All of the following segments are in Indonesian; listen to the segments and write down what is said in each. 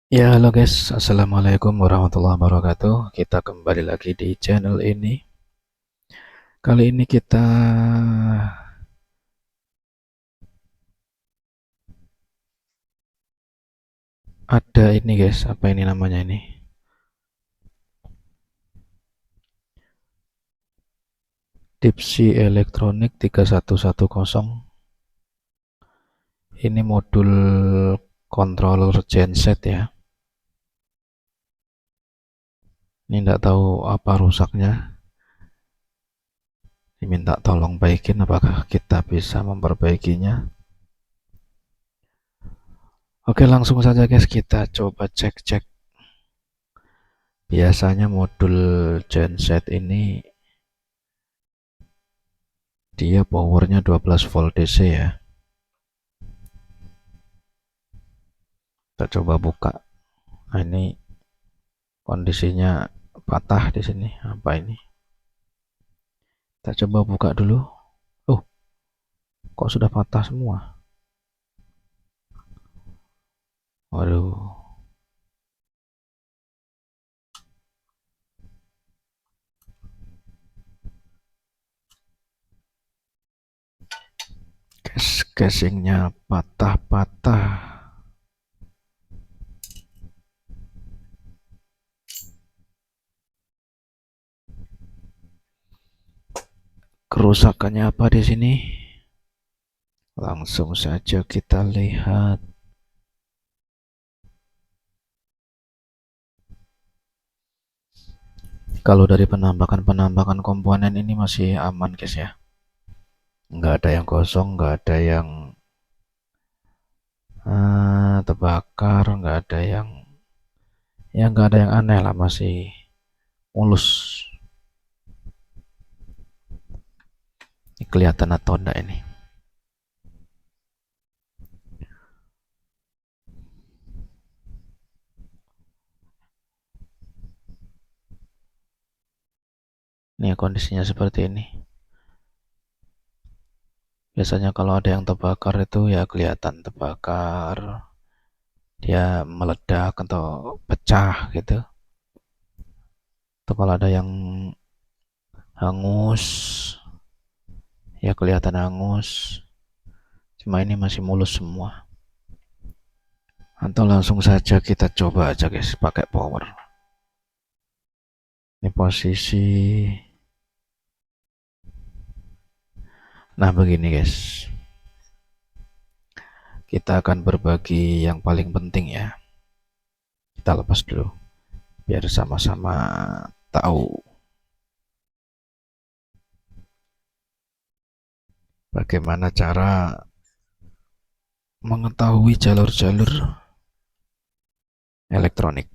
Ya, halo guys. Assalamualaikum warahmatullahi wabarakatuh. Kita kembali lagi di channel ini. Kali ini kita ada ini guys. Apa ini namanya ini? Tipsy Electronic 3110. Ini modul controller genset ya. Ini tidak tahu apa rusaknya. Diminta tolong baikin. Apakah kita bisa memperbaikinya? Oke, langsung saja guys. Kita coba cek-cek. Biasanya modul genset ini dia powernya 12 volt DC ya. Kita coba buka. Nah, ini kondisinya patah di sini. Apa ini? Kita coba buka dulu. Oh, kok sudah patah semua? Waduh. Casingnya patah-patah. Kerusakannya apa di sini? Langsung saja kita lihat. Kalau dari penampakan komponen ini masih aman guys ya. Nggak ada yang kosong, nggak ada yang terbakar, nggak ada yang nggak ada yang aneh lah, masih mulus. Ini kelihatan atau enggak ini? Nih kondisinya seperti ini. Biasanya kalau ada yang terbakar itu ya kelihatan terbakar, dia meledak atau pecah gitu. Atau kalau ada yang hangus, ya kelihatan hangus. Cuma ini masih mulus semua. Atau langsung saja kita coba aja guys pakai power. Ini posisi. Nah begini guys. Kita akan berbagi yang paling penting ya. Kita lepas dulu biar sama-sama tahu bagaimana cara mengetahui jalur-jalur elektronik.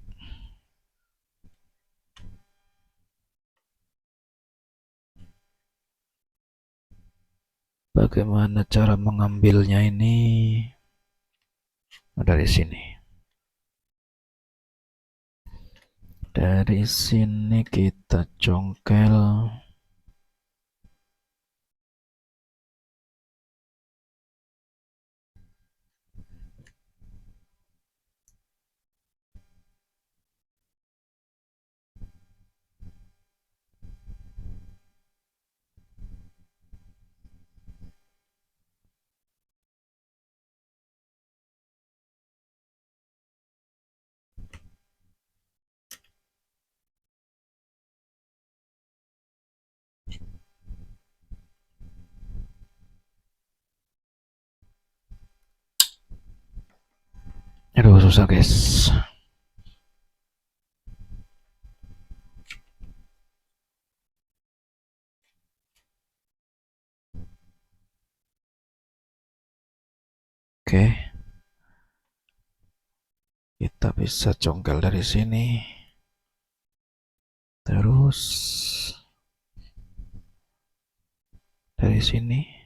Bagaimana cara mengambilnya ini? Dari sini. Dari sini kita congkel. Aduh susah guys. Oke, kita bisa congkel dari sini. Terus dari sini.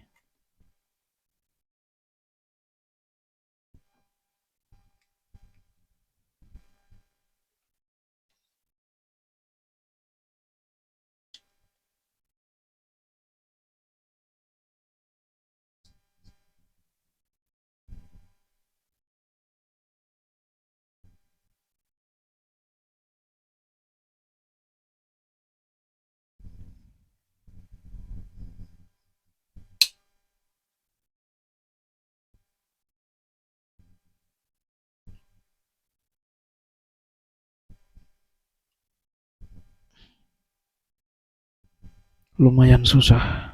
lumayan susah.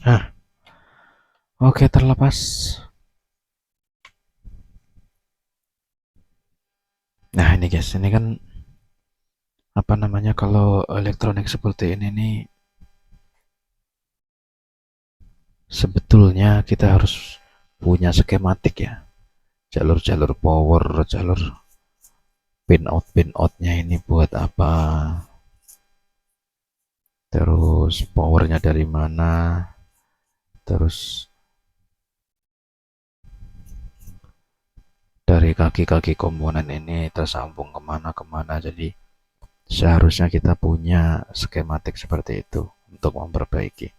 Nah, oke, terlepas. Nah, ini guys, ini kan apa namanya, kalau elektronik seperti ini nih, sebetulnya kita harus punya skematik ya. Jalur-jalur power, jalur pin outnya ini buat apa, terus powernya dari mana, terus dari kaki-kaki komponen ini tersambung kemana-kemana. Jadi seharusnya kita punya skematik seperti itu untuk memperbaiki.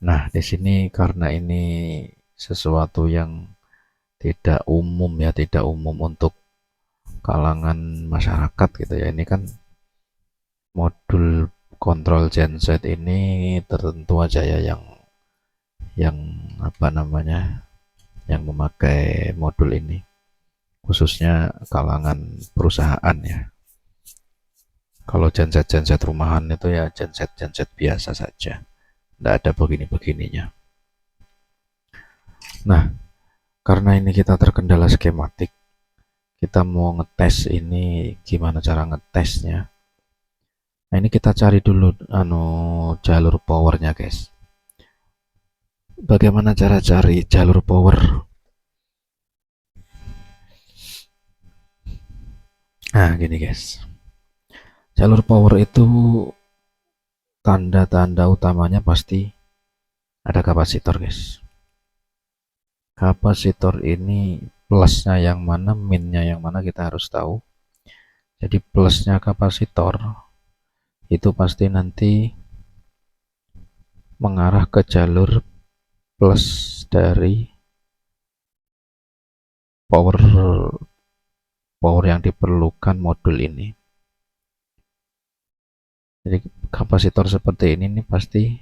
Nah, di sini karena ini sesuatu yang tidak umum ya, tidak umum untuk kalangan masyarakat gitu ya. Ini kan modul kontrol genset ini tertentu aja ya yang apa namanya, yang memakai modul ini, khususnya kalangan perusahaan ya. Kalau genset-genset rumahan itu ya genset-genset biasa saja, tidak ada begini-begininya. Nah, karena ini kita terkendala skematik, kita mau ngetes ini, gimana cara ngetesnya. Nah, ini kita cari dulu jalur powernya guys. Bagaimana cara cari jalur power? Nah, gini guys. Jalur power itu tanda-tanda utamanya pasti ada kapasitor guys. Kapasitor ini plusnya yang mana, minnya yang mana kita harus tahu. Jadi plusnya kapasitor itu pasti nanti mengarah ke jalur plus dari power power yang diperlukan modul ini. Jadi kapasitor seperti ini nih pasti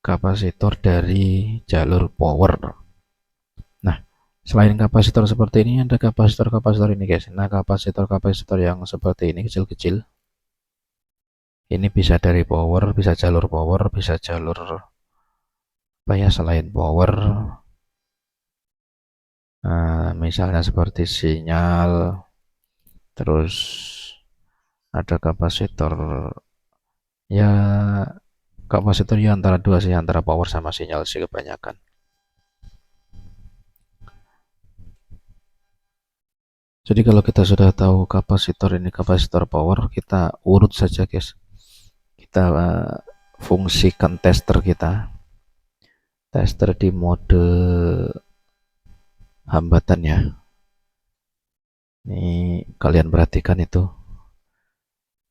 kapasitor dari jalur power. Nah, selain kapasitor seperti ini ada kapasitor-kapasitor ini guys. Nah, kapasitor-kapasitor yang seperti ini kecil-kecil, ini bisa dari power, bisa jalur power, bisa jalur apa ya selain power. Nah, misalnya seperti sinyal, terus ada kapasitor ya, kapasitor ya antara dua sih, antara power sama sinyal sih kebanyakan. Jadi kalau kita sudah tahu kapasitor ini kapasitor power, kita urut saja guys. Kita fungsikan tester kita. Tester di mode hambatan ya. Ini kalian perhatikan itu.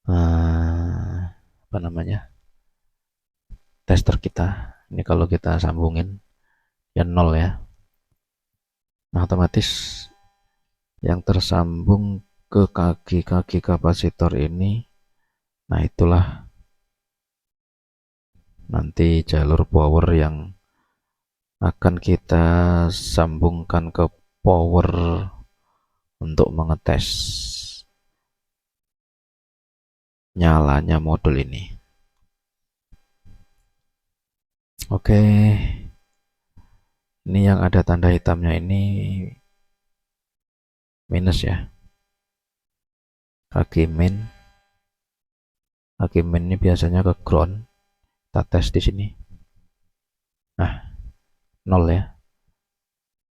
Apa namanya? Tester kita. Ini kalau kita sambungin ya nol ya. Nah, otomatis yang tersambung ke kaki-kaki kapasitor ini, nah itulah nanti jalur power yang akan kita sambungkan ke power untuk mengetes nyalanya modul ini. Oke, ini yang ada tanda hitamnya ini minus ya. Kaki main ini biasanya ke ground. Kita tes di sini. Nah, nol ya.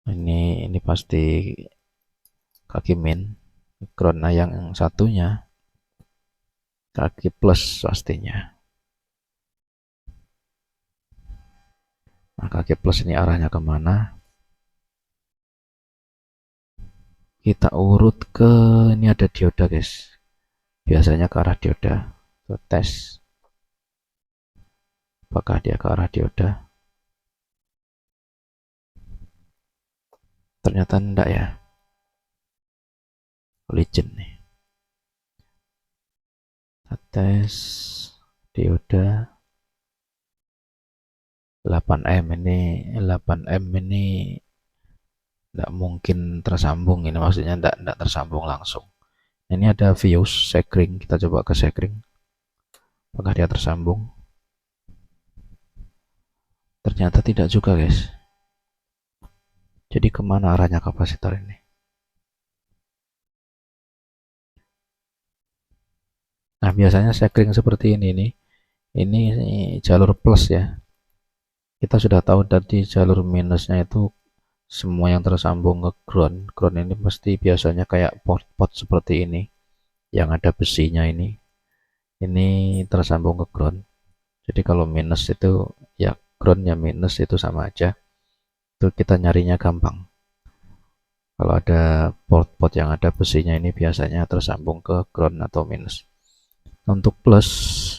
Ini pasti kaki main. Ground. Nah, yang satunya kaki plus pastinya. Nah, kaki plus ini arahnya kemana? Kita urut ke, ini ada dioda guys. Biasanya ke arah dioda. Kita tes. Apakah dia ke arah dioda? Ternyata enggak ya. Legend nih. Kita tes dioda 8M ini 8M ini tidak mungkin tersambung, ini maksudnya tidak tersambung langsung. Ini ada fuse sekring, kita coba ke sekring apakah dia tersambung. Ternyata tidak juga guys. Jadi kemana arahnya kapasitor ini? Nah biasanya sekring seperti ini nih, ini jalur plus ya. Kita sudah tahu tadi jalur minusnya itu semua yang tersambung ke ground. Ground ini pasti biasanya kayak port-port seperti ini yang ada besinya ini tersambung ke ground. Jadi kalau minus itu ya groundnya minus itu sama aja, itu kita nyarinya gampang. Kalau ada port-port yang ada besinya ini biasanya tersambung ke ground atau minus. Untuk plus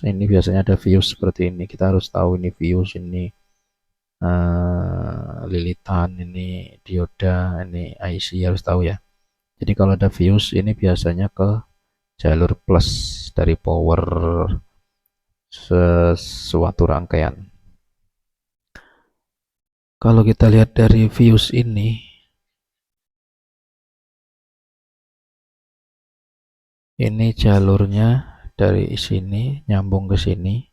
ini biasanya ada fuse seperti ini, kita harus tahu ini fuse, ini lilitan, ini dioda, ini IC, harus tahu ya. Jadi kalau ada fuse ini biasanya ke jalur plus dari power sesuatu rangkaian. Kalau kita lihat dari fuse ini jalurnya dari sini nyambung ke sini,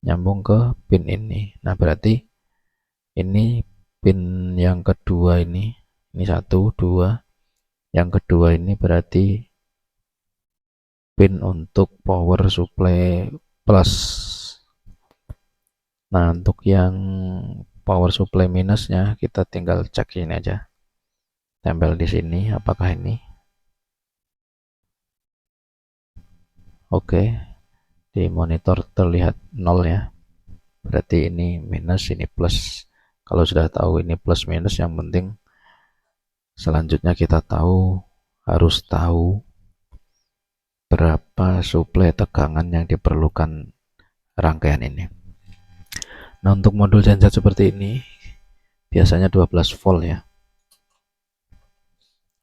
nyambung ke pin ini. Nah berarti ini pin yang kedua ini 1, 2, yang kedua ini berarti pin untuk power supply plus. Nah untuk yang power supply minusnya kita tinggal cek ini aja, tempel di sini apakah ini oke. Di monitor terlihat 0 ya, berarti ini minus, ini plus. Kalau sudah tahu ini plus minus, yang penting selanjutnya kita harus tahu berapa suplai tegangan yang diperlukan rangkaian ini. Nah untuk modul genset seperti ini biasanya 12 volt ya.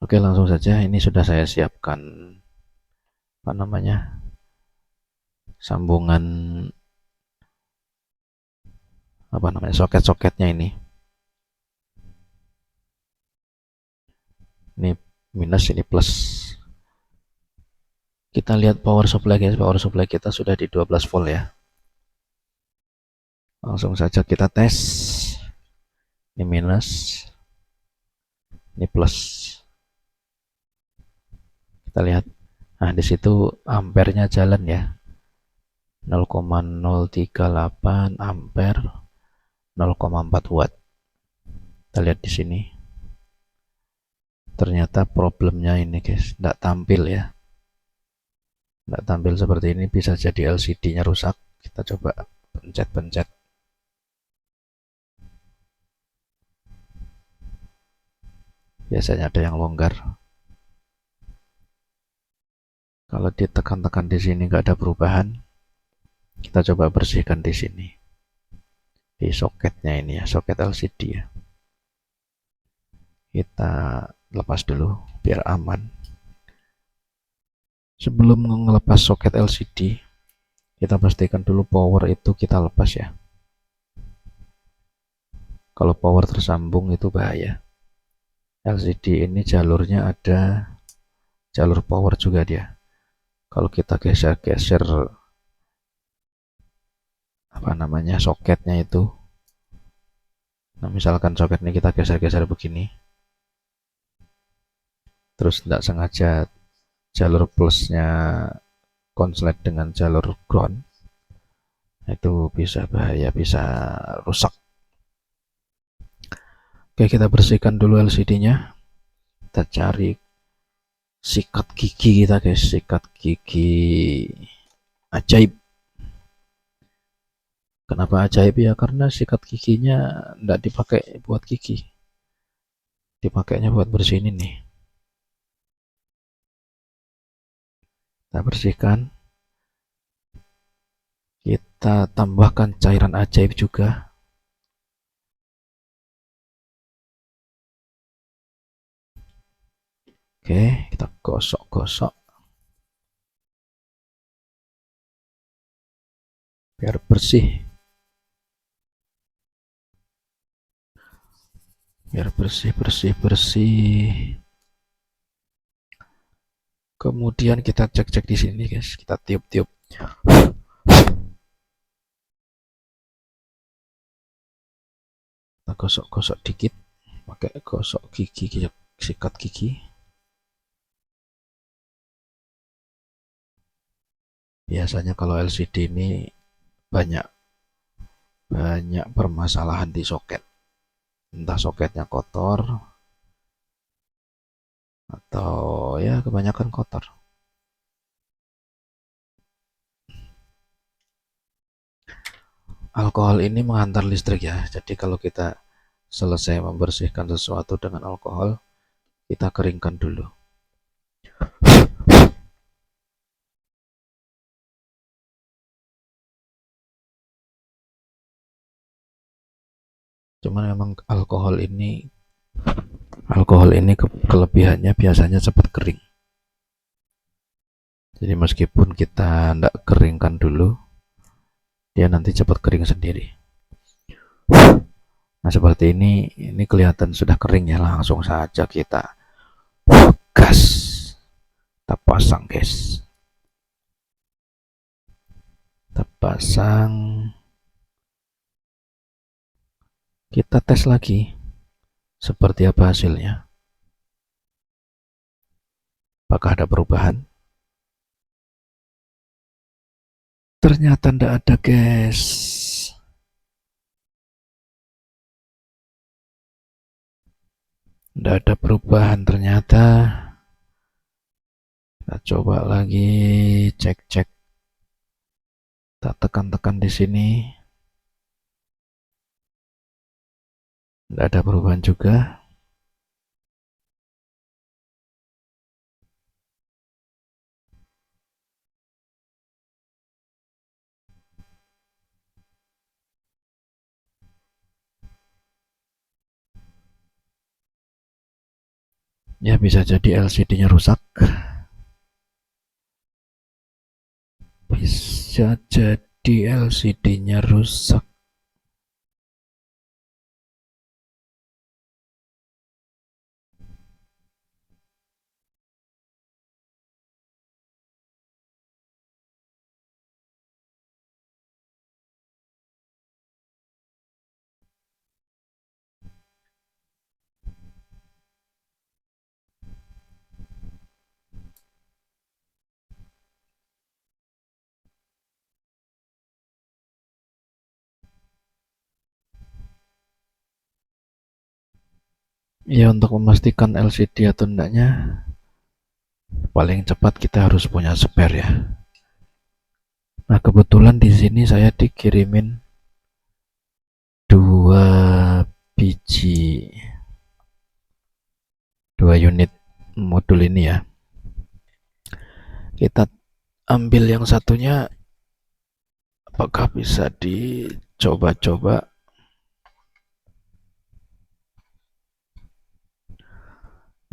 Oke langsung saja, ini sudah saya siapkan sambungan soket-soketnya ini minus, ini plus. Kita lihat power supply guys, power supply kita sudah di 12 volt ya. Langsung saja kita tes. Ini minus, ini plus. Kita lihat. Nah, di situ ampernya jalan ya. 0,038 ampere, 0,4 watt. Kita lihat di sini. Ternyata problemnya ini guys, tidak tampil ya. Tidak tampil seperti ini, bisa jadi LCD-nya rusak. Kita coba pencet-pencet. Biasanya ada yang longgar. Kalau ditekan-tekan di sini nggak ada perubahan, kita coba bersihkan di sini, di soketnya ini ya, soket LCD ya. Kita lepas dulu biar aman. Sebelum ngelepas soket LCD, kita pastikan dulu power itu kita lepas ya. Kalau power tersambung itu bahaya. LCD ini jalurnya ada jalur power juga dia. Kalau kita geser-geser soketnya itu, nah misalkan soket ini kita geser-geser begini, terus tidak sengaja jalur plusnya konslet dengan jalur ground, itu bisa bahaya, bisa rusak. Oke, kita bersihkan dulu LCD-nya. Kita cari sikat gigi kita guys, sikat gigi ajaib. Kenapa ajaib ya? Karena sikat giginya tidak dipakai buat gigi, dipakainya buat bersihin ini. Kita bersihkan, kita tambahkan cairan ajaib juga. Oke, kita gosok-gosok. biar bersih, bersih. Kemudian kita cek-cek di sini guys, kita tiup-tiup. Kita gosok-gosok dikit pakai gosok gigi, sikat gigi. Biasanya kalau LCD ini banyak permasalahan di soket, entah soketnya kotor atau ya kebanyakan kotor. Alkohol ini menghantar listrik ya, jadi kalau kita selesai membersihkan sesuatu dengan alkohol, kita keringkan dulu. Cuman memang alkohol ini kelebihannya biasanya cepat kering. Jadi meskipun kita tidak keringkan dulu, dia nanti cepat kering sendiri. Nah seperti ini kelihatan sudah kering ya, langsung saja kita gas, kita pasang guys, kita pasang, kita tes lagi seperti apa hasilnya, apakah ada perubahan. Ternyata tidak ada guys, tidak ada perubahan ternyata. Kita coba lagi, cek-cek, kita tekan-tekan di sini, tidak ada perubahan juga. Ya bisa jadi LCD-nya rusak, bisa jadi LCD-nya rusak. Ya untuk memastikan LCD atau enggaknya, paling cepat kita harus punya spare ya. Nah kebetulan di sini saya dikirimin 2 unit modul ini ya. Kita ambil yang satunya, apakah bisa dicoba-coba.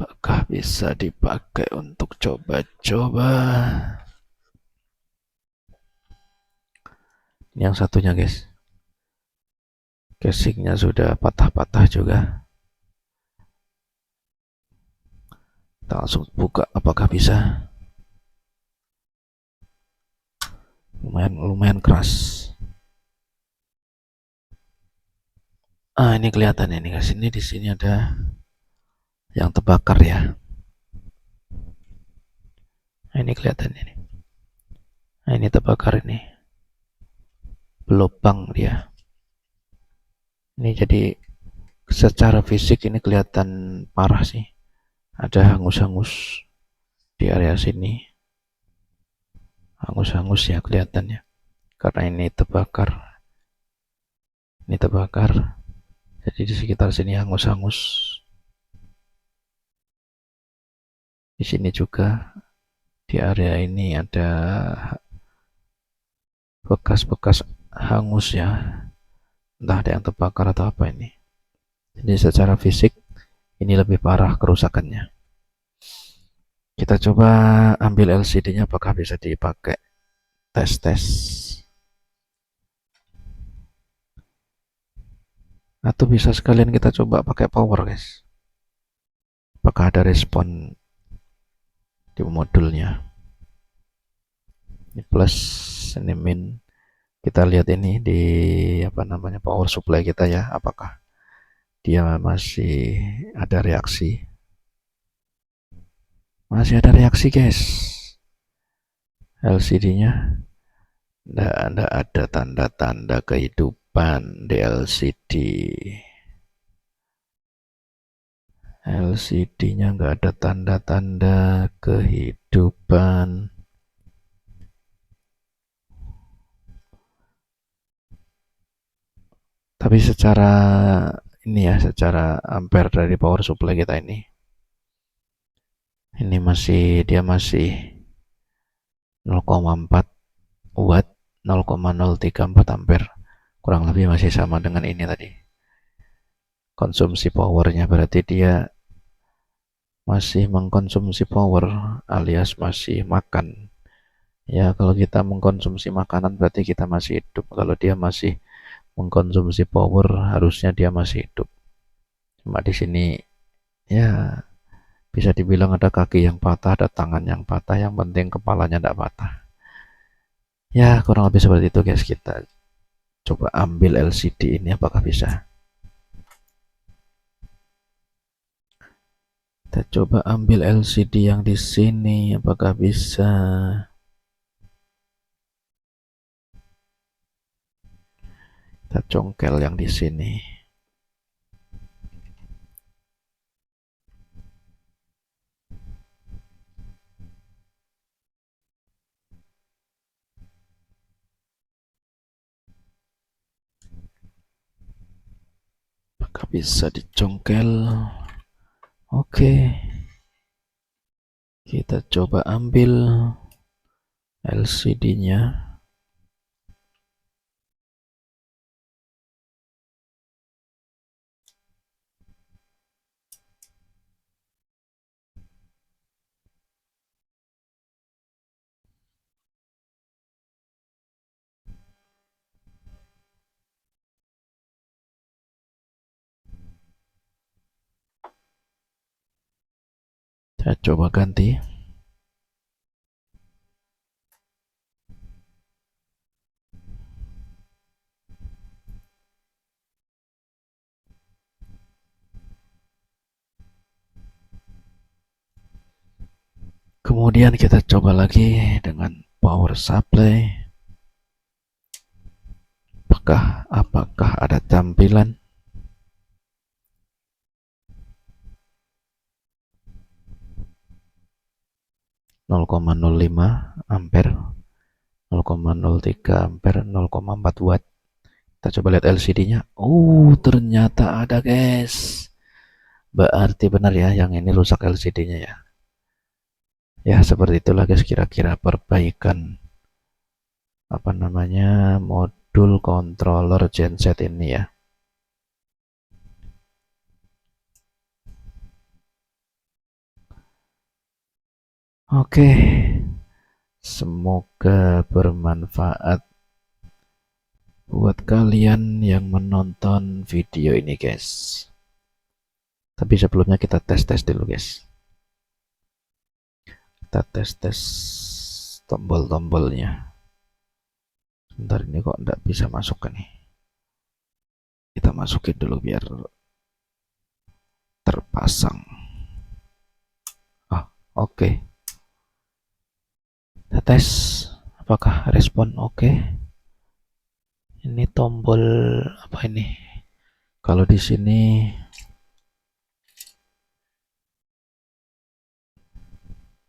Apakah bisa dipakai untuk coba-coba. Yang satunya guys, casingnya sudah patah-patah juga. Kita langsung buka, apakah bisa. Lumayan keras. Ini kelihatan ini guys, ini di sini ada yang terbakar ya. Ini kelihatan ini. Ini terbakar ini. Berlubang dia. Ini jadi secara fisik ini kelihatan parah sih. Ada hangus-hangus di area sini. Hangus-hangus ya kelihatannya. Karena ini terbakar. Ini terbakar. Jadi di sekitar sini hangus-hangus. Di sini juga di area ini ada bekas-bekas hangus ya. Entah ada yang terbakar atau apa ini. Jadi secara fisik ini lebih parah kerusakannya. Kita coba ambil LCD-nya, apakah bisa dipakai tes-tes. Atau bisa sekalian kita coba pakai power, guys. Apakah ada respon di modulnya? Ini plus, ini min. Kita lihat ini di apa namanya power supply kita ya, apakah dia masih ada reaksi? Masih ada reaksi, guys. LCD-nya nggak ada tanda-tanda kehidupan di LCD. LCD-nya nggak ada tanda-tanda kehidupan. Tapi secara ini ya, secara ampere dari power supply kita ini dia masih 0,4 watt, 0,034 ampere. Kurang lebih masih sama dengan ini tadi. Konsumsi powernya berarti dia masih mengkonsumsi power alias masih makan. Ya, kalau kita mengkonsumsi makanan berarti kita masih hidup. Kalau dia masih mengkonsumsi power harusnya dia masih hidup. Cuma di sini ya bisa dibilang ada kaki yang patah, ada tangan yang patah, yang penting kepalanya tidak patah. Ya, kurang lebih seperti itu, guys. Kita coba ambil LCD ini apakah bisa. Kita coba ambil LCD yang di sini apakah bisa. Kita congkel yang di sini. Apakah bisa dicongkel? Oke. Kita coba ambil LCD-nya. Saya coba ganti. Kemudian kita coba lagi dengan power supply. Apakah ada tampilan? 0,05 ampere, 0,03 ampere, 0,4 watt. Kita coba lihat LCD-nya. Ternyata ada, guys. Berarti benar ya, yang ini rusak LCD-nya ya. Ya, seperti itulah, guys, kira-kira perbaikan apa namanya modul controller genset ini ya. Oke, semoga bermanfaat buat kalian yang menonton video ini, guys. Tapi sebelumnya kita tes dulu, guys. Kita tes tombol-tombolnya. Bentar, ini kok nggak bisa masuk kan nih. Kita masukin dulu biar terpasang. Oke. Kita tes apakah respon oke. Ini tombol apa ini? Kalau di sini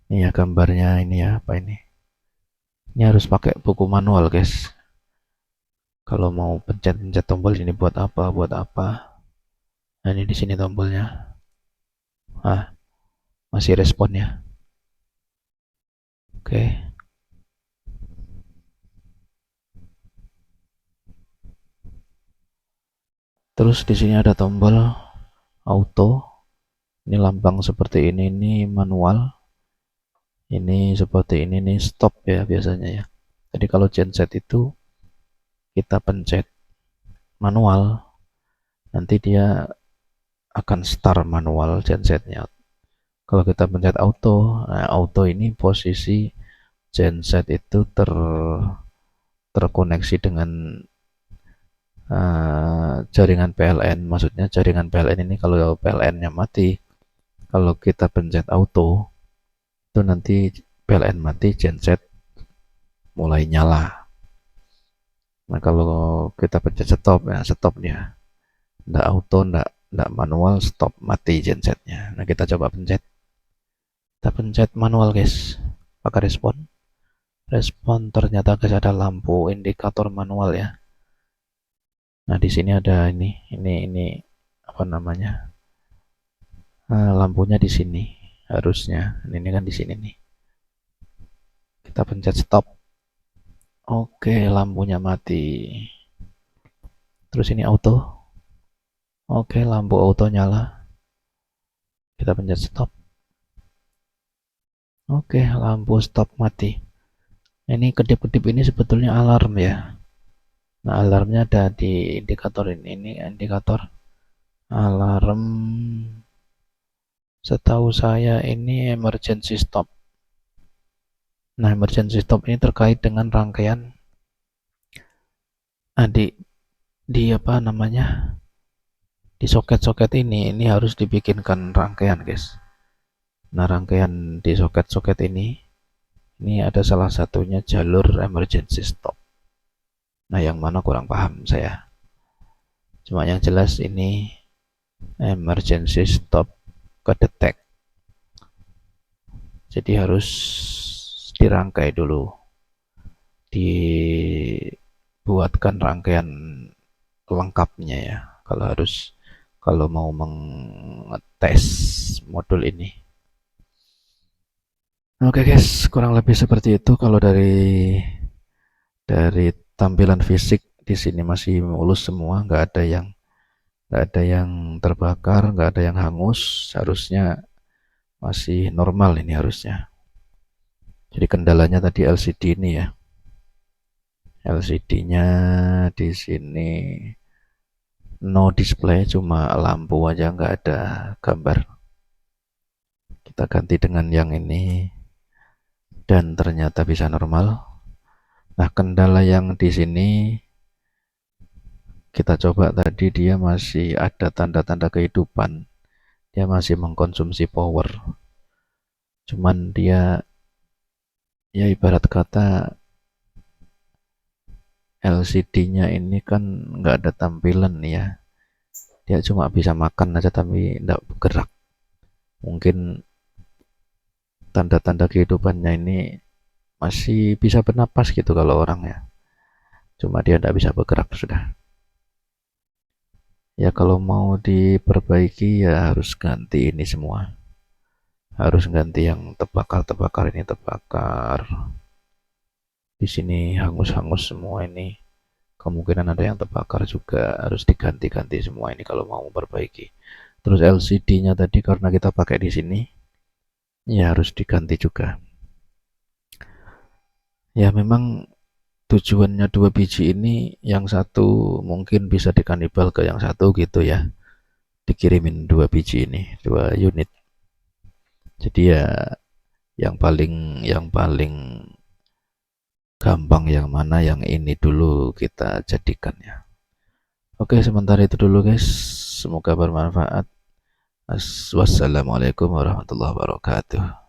ini ya gambarnya, ini ya apa ini? Ini harus pakai buku manual, guys. Kalau mau pencet-pencet tombol ini buat apa? Nah, ini di sini tombolnya. Masih respon ya. Oke. Terus di sini ada tombol auto. Ini lambang seperti ini manual. Ini seperti ini nih stop ya biasanya ya. Jadi kalau genset itu kita pencet manual, nanti dia akan start manual gensetnya. Kalau kita pencet auto, nah auto ini posisi genset itu terkoneksi dengan jaringan PLN. Maksudnya jaringan PLN ini kalau PLN-nya mati, kalau kita pencet auto, itu nanti PLN mati, genset mulai nyala. Nah kalau kita pencet stop, ya stop dia. Nggak auto, nggak manual, stop, mati gensetnya. Nah kita coba pencet. Kita pencet manual guys, pakai respon. Respon ternyata guys ada lampu indikator manual ya. Nah di sini ada ini apa namanya? Lampunya di sini harusnya. Ini kan di sini nih. Kita pencet stop. Oke, lampunya mati. Terus ini auto. Oke, lampu auto nyala. Kita pencet stop. Oke, lampu stop mati. Ini kedip-kedip ini sebetulnya alarm ya. Nah, alarmnya ada di indikator ini. Ini indikator alarm. Setahu saya ini emergency stop. Nah, emergency stop ini terkait dengan rangkaian di apa namanya? Di soket-soket ini harus dibikinkan rangkaian, guys. Nah, rangkaian di soket-soket ini ada salah satunya jalur emergency stop. Nah, yang mana kurang paham saya. Cuma yang jelas ini emergency stop kedetek. Jadi harus dirangkai dulu. Dibuatkan rangkaian lengkapnya ya. Kalau mau mengetes modul ini. Oke guys, kurang lebih seperti itu. Kalau dari tampilan fisik di sini masih mulus semua, nggak ada yang terbakar, nggak ada yang hangus. Harusnya masih normal ini harusnya. Jadi kendalanya tadi LCD ini ya. LCD-nya di sini no display, cuma lampu aja, nggak ada gambar. Kita ganti dengan yang ini dan ternyata bisa normal. Nah, kendala yang di sini kita coba tadi, dia masih ada tanda-tanda kehidupan. Dia masih mengkonsumsi power. Cuman dia ya ibarat kata LCD-nya ini kan nggak ada tampilan ya. Dia cuma bisa makan aja tapi nggak bergerak. Mungkin tanda-tanda kehidupannya ini masih bisa bernapas gitu kalau orang ya. Cuma dia nggak bisa bergerak sudah. Ya kalau mau diperbaiki ya harus ganti ini semua. Harus ganti yang terbakar ini terbakar. Di sini hangus-hangus semua ini. Kemungkinan ada yang terbakar juga, harus diganti-ganti semua ini kalau mau memperbaiki. Terus LCD-nya tadi karena kita pakai di sini, ya harus diganti juga. Ya memang tujuannya dua biji ini, yang satu mungkin bisa dikanibal ke yang satu gitu ya. Dikirimin dua biji ini, dua unit. Jadi ya yang paling gampang yang mana, yang ini dulu kita jadikan ya. Oke, sementara itu dulu guys. Semoga bermanfaat. Wassalamualaikum warahmatullahi wabarakatuh.